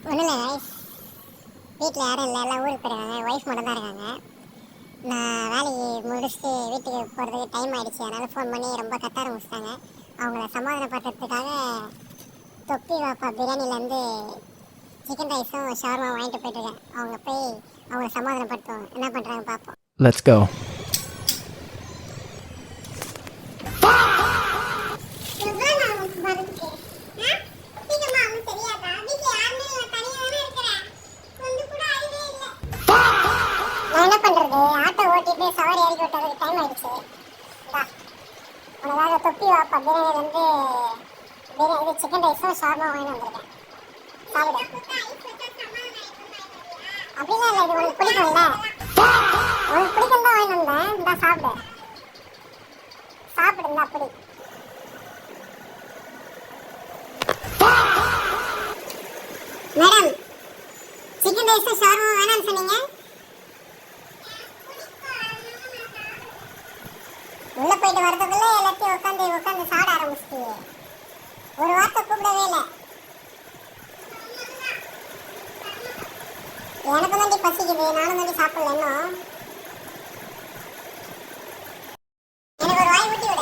ஒன்றும் இல்லை கைஸ், வீட்டில் யாரும் இல்லை, எல்லாம் ஊருக்கு போயிருக்காங்க. ஒய்ஃப் மட்டும் தான் இருக்காங்க. நான் வேலைக்கு முடிச்சுட்டு வீட்டுக்கு போகிறதுக்கு டைம் ஆகிடுச்சு. அதனால் ஃபோன் பண்ணி ரொம்ப கத்த ஆரம்பிச்சிட்டாங்க. அவங்கள சமாதானப்படுத்துறதுக்காக தொப்பி வாப்பா பிரியாணிலேருந்து சிக்கன் ரைஸும் ஷவர்மா வாங்கிட்டு போயிட்டுருக்கேன். அவங்க போய் அவங்கள சமாதானப்படுத்துவோம். என்ன பண்ணுறாங்க பார்ப்போம். Let's go. என்ன பண்றது, ஆட்டோ ஓட்டிட்டு சவாரி இறக்கி விட்டதுக்கு டைம் ஆயிடுச்சு. உனக்காக தொப்பி வாப்பா பிரியாணிலேருந்து இது சிக்கன் ரைஸும் ஷவர்மா வாங்கி வந்திருக்கேன். சாப்பிடு. அப்படிலாம் இல்லை, இது உனக்கு பிடிக்கும்ல, உனக்கு பிடிக்கும் தான் வாங்கி வந்தேன். இந்தா சாப்பிடு சாப்பிடு, இந்தா அப்படி. மேடம், சிக்கன் ரைஸும் ஷவர்மா வேணாம்னு சொன்னீங்க. உள்ள போயிட்டு வரதுக்குள்ள எல்லாத்தையும் உட்காந்து சாட ஆரம்பிச்சிட்டீங்க. ஒரு வார்த்தை கூப்பிடவே இல்லை. எனக்கு தாண்டி பசிக்குது, நானும் தாண்டி சாப்பிடல இன்னும். எனக்கு ஒரு வாய் ஊட்டி விடு.